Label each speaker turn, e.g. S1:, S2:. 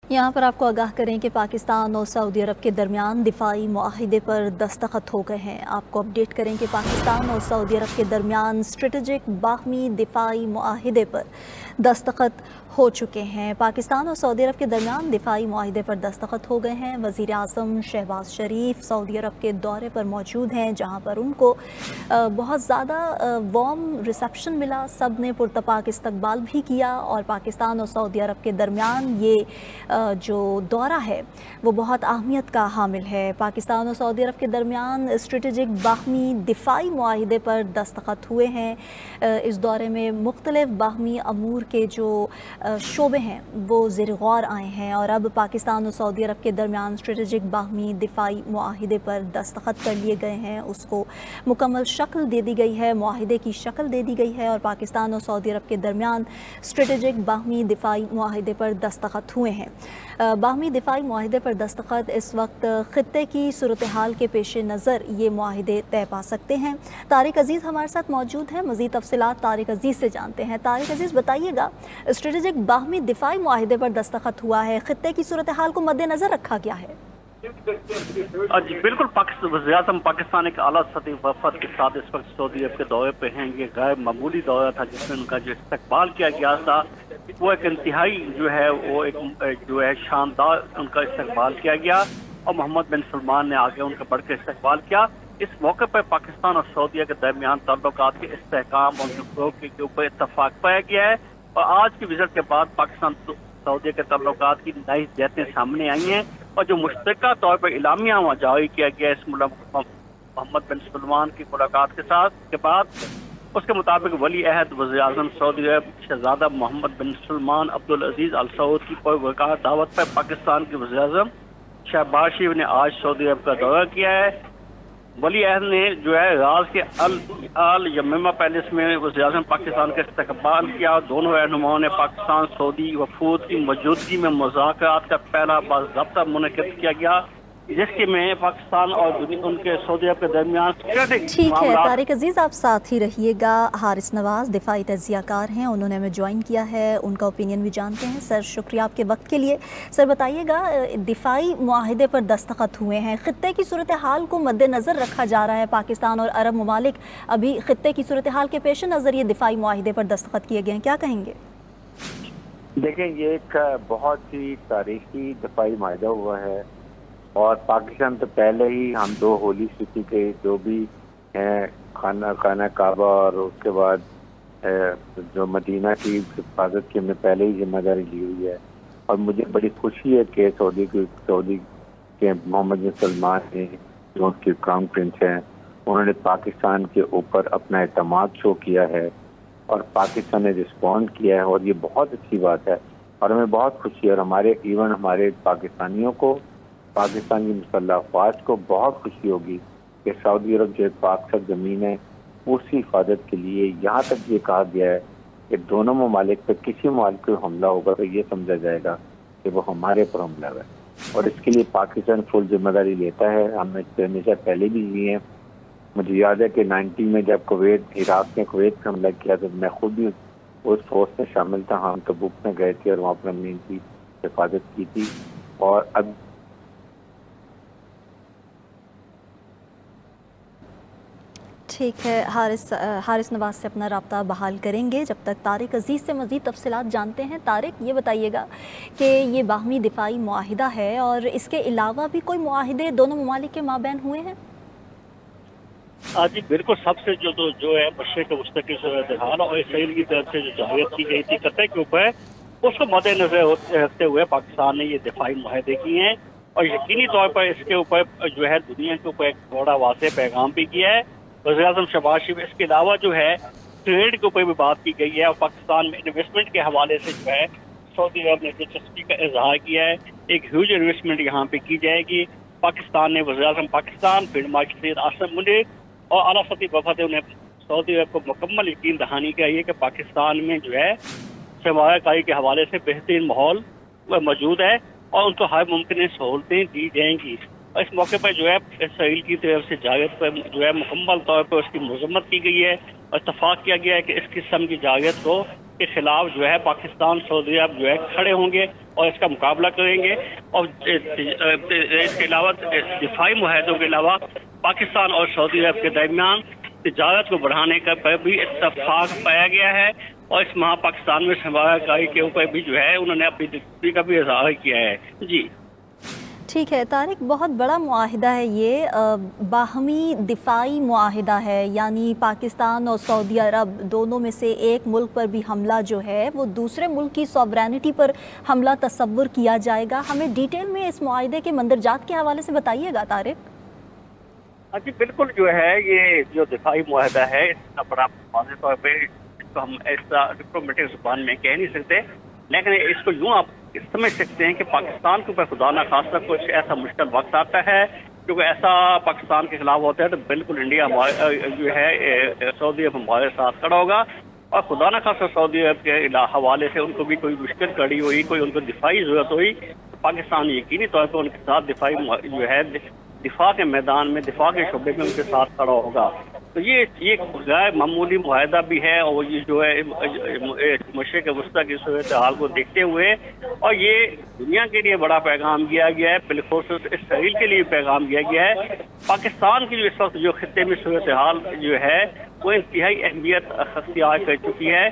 S1: यहाँ पर आपको आगाह करें कि पाकिस्तान और सऊदी अरब के दरमियान दिफाई मुआहिदे पर दस्तखत हो गए हैं। आपको अपडेट करें कि पाकिस्तान और सऊदी अरब के दरमियान स्ट्रेटेजिक बाहमी दिफाई मुआहिदे पर दस्तखत हो चुके हैं। पाकिस्तान और सऊदी अरब के दरमियान दिफाई मुआहिदे पर दस्तखत हो गए हैं। वज़ीर आज़म शहबाज शरीफ सऊदी अरब के दौरे पर मौजूद हैं, जहाँ पर उनको बहुत ज़्यादा वार्म रिसेप्शन मिला। सब ने पुरतपाक इस्तकबाल भी किया और पाकिस्तान और सऊदी अरब के दरमियान ये जो दौरा है वो बहुत अहमियत का हामिल है। पाकिस्तान और सऊदी अरब के दरमियान स्ट्रेटेजिक बाहमी दिफाई मुआहिदे पर दस्तखत हुए हैं। इस दौरे में मुख्तलिफ बाहमी अमूर के जो शोबे हैं वो ज़ेर गौर आए हैं और अब पाकिस्तान और सऊदी अरब के दरमियान स्ट्रेटेजिक बाहमी दिफाई मुआहिदे पर दस्तखत कर लिए गए हैं। उसको मुकम्मल शक्ल दे दी गई है, मुआहिदे की शक्ल दे दी गई है और पाकिस्तान और सऊदी अरब के दरमियान स्ट्रेटेजिक बाहमी दिफाई मुआहिदे पर दस्तखत हुए हैं। बाहमी दिफाई मुआहिदे पर दस्तखत इस वक्त ख़ित्ते की सूरत हाल के पेश नज़र ये मुआहिदे तय पा सकते हैं। तारिक अजीज़ हमारे साथ मौजूद हैं, मज़ीद तफसीलात तारिक अजीज़ से जानते हैं। तारिक अजीज़ बताइएगा, स्ट्रेटेजिक बाहमी दिफाई मुआहिदे पर दस्तखत हुआ है, ख़ित्ते की सूरत हाल को मद्देनज़र रखा गया है?
S2: जी बिल्कुल, वज़ीर-ए-आज़म पाकिस्तान एक आला सतही वफ़द के साथ इस वक्त सऊदी अरब के दौरे पे हैं। ये गैर मामूली दौरा था जिसमें उनका जो इस्तकबाल किया गया था वो एक इंतहाई जो है वो एक जो है शानदार उनका इस्तकबाल किया गया और मोहम्मद बिन सलमान ने आगे उनका बढ़ के इस्तकबाल किया। इस मौके पर पाकिस्तान और सऊदी के दरमियान ताल्लुकात के इस्तेहकाम और फ़रोग़ के ऊपर इत्तफाक पाया गया है और आज की विजिट के बाद पाकिस्तान सऊदी के ताल्लुकात की नई जहतें सामने आई हैं और जो मुश्तरका तौर पर इलामिया वहाँ जारी किया गया इस मोहम्मद बिन सलमान की मुलाकात के साथ के बाद, उसके मुताबिक वली अहद वज़ीर आज़म सऊदी अरब शहज़ादा मोहम्मद बिन सलमान अब्दुल अजीज़ अल सऊद की परवकार दावत पर पाकिस्तान के वज़ीर आज़म शहबाज शरीफ ने आज सऊदी अरब का दौरा किया है। वली अहद ने जो है राज के अल यमीमा पैलेस में वज़ीर आज़म पाकिस्तान का इस्तकबाल किया। दोनों रहनुमाओं ने पाकिस्तान सऊदी वफूद की मौजूदगी में मुज़ाकरात का पहला बाज़ाब्ता मुनक़िद किया गया जिसके में पाकिस्तान और उनके सऊदी अरब के दरमियान।
S1: ठीक है तारिक अजीज़, आप साथ ही रहिएगा। हारिस नवाज़ दिफाई तज्ज़ियाकार हैं, उन्होंने हमें ज्वाइन किया है, उनका ओपिनियन भी जानते हैं। सर शुक्रिया आपके वक्त के लिए। सर बताइएगा, दिफाई मुआहिदे पर दस्तखत हुए हैं, ख़ित्ते की सूरत हाल को मद्देनज़र रखा जा रहा है। पाकिस्तान और अरब ममालिक अभी ख़ित्ते की सूरत हाल के पेश नज़र ये दिफाई मुआहिदे पर दस्तखत किए गए हैं, क्या कहेंगे?
S3: देखें, ये एक बहुत ही तारीखी दिफाई मुआहिदा हुआ है और पाकिस्तान तो पहले ही हम दो होली सिटी के जो भी हैं खाना काबा और उसके बाद जो मदीना की हिफाजत की हमने पहले ही जिम्मेदारी ली हुई है और मुझे बड़ी खुशी है कि सऊदी के मोहम्मद बिन सलमान ने जो उनके क्राउन प्रिंस हैं उन्होंने पाकिस्तान के ऊपर अपना एतमाद शो किया है और पाकिस्तान ने रिस्पॉन्ड किया है और ये बहुत अच्छी बात है और हमें बहुत खुशी है और हमारे पाकिस्तानियों को, पाकिस्तान की मुसल्लह अफ़वाज को बहुत खुशी होगी कि सऊदी अरब जो पाक सर ज़मीन है उसकी हिफाजत के लिए यहाँ तक ये कहा गया है कि दोनों ममालिक पर किसी ममालिक पर हमला होगा तो ये समझा जाएगा कि वो हमारे पर हमला है और इसके लिए पाकिस्तान फुल जिम्मेदारी लेता है। हमने हमेशा पहले भी ली है। मुझे याद है कि 90 में जब इराक ने कुवैत पर हमला किया तो मैं खुद भी उस फोर्स में शामिल था। हम तबूक में गए थे और वहाँ पर हमने इनकी हिफाजत की थी और अब
S1: ठीक है, हारिस नवाज़ से अपना रब्ता बहाल करेंगे। जब तक तारिक अजीज़ से मज़ीद तफसीलात जानते हैं। तारिक, ये बताइएगा कि ये बाहमी दिफाई मुआहिदा है और इसके अलावा भी कोई मुआहिदे दोनों ममालिक के माबैन हुए हैं?
S2: जी बिल्कुल, सबसे जो है मशरिक़ वस्ती सूरत हाल और इसराइल की तरफ से जो जाहिरात की गई थी ख़त्ते के ऊपर उसको मद्देनज़र रखते हुए पाकिस्तान ने ये दिफाई मुआहिदे किए हैं और यकीनी तौर पर इसके ऊपर जो है दुनिया के ऊपर एक बड़ा वाज़ेह पैगाम भी किया है। वज़ीर आज़म शहबाज शरीफ इसके अलावा जो है ट्रेड के ऊपर भी बात की गई है और पाकिस्तान में इन्वेस्टमेंट के हवाले से जो है सऊदी अरब ने दिलचस्पी का इजहार किया है। एक ह्यूज इन्वेस्टमेंट यहाँ पे की जाएगी। पाकिस्तान ने वज़ीर आज़म पाकिस्तान, फील्ड मार्शल सैयद आसिम मुनीर और आला सतही वफ़द ने सऊदी अरब को मुकम्मल यकीन दहानी किया है कि पाकिस्तान में जो है सरमायाकारी के हवाले से बेहतरीन माहौल मौजूद है और उनको हर मुमकिन सहूलतें दी जाएंगी। और इस मौके पर जो है इसराइल की तरफ से जायद पर जो है मुकम्मल तौर पर उसकी मजम्मत की गई है और इत्तफाक किया गया है कि इस किस्म की जायद को के खिलाफ जो है पाकिस्तान सऊदी अरब जो है खड़े होंगे اور اس کا مقابلہ کریں گے، اور اس کے علاوہ دفاعی معاہدوں کے علاوہ پاکستان اور سعودی عرب کے درمیان تجارت کو بڑھانے کا پر بھی اتفاق پایا گیا ہے، اور اس ماہ پاکستان میں سرمایہ کاری کے اوپر بھی جو ہے انہوں نے اپنی دلچسپی کا بھی اظہار کیا ہے۔ جی
S1: ٹھیک ہے طارق، بہت بڑا معاہدہ ہے یہ، باہمی دفاعی معاہدہ ہے، یعنی پاکستان اور سعودی عرب دونوں میں سے ایک ملک پر بھی حملہ جو ہے وہ دوسرے ملک کی سوورینٹی پر حملہ تصور کیا جائے گا۔ ہمیں ڈیٹیل میں اس معاہدے کے مندرجات کے حوالے سے بتائیے گا طارق۔
S2: جی بالکل، جو ہے یہ جو دفاعی معاہدہ ہے اس کا بڑا واضح طور پہ اس کو ہم ایسا ڈپلومیٹک زبان میں کہہ نہیں سکتے، لیکن اس کو یوں آپ سمجھ سکتے ہیں کہ پاکستان کے اوپر خدا نہ خواستہ کچھ ایسا مشکل وقت آتا ہے کیونکہ ایسا پاکستان کے خلاف ہوتا ہے تو بالکل انڈیا جو ہے سعودی عرب ہمارے ساتھ کھڑا ہوگا، اور خدا نہ خواستہ سعودی عرب کے حوالے سے ان کو بھی کوئی مشکل کڑی ہوئی، کوئی ان کو دفاعی ضرورت ہوئی تو پاکستان یقینی طور پر ان کے ساتھ دفاعی جو ہے دفاع کے میدان میں، دفاع کے شعبے میں ان کے ساتھ کھڑا ہوگا۔ تو یہ غیر معمولی معاہدہ بھی ہے، اور یہ جو ہے مشرق وسطیٰ کی صورتحال کو دیکھتے ہوئے، اور یہ دنیا کے لیے بڑا پیغام دیا گیا ہے، بالخصوص اسرائیل کے لیے پیغام دیا گیا ہے۔ پاکستان کی جو اس وقت جو خطے میں صورتحال جو ہے وہ انتہائی اہمیت اختیار کر چکی ہے،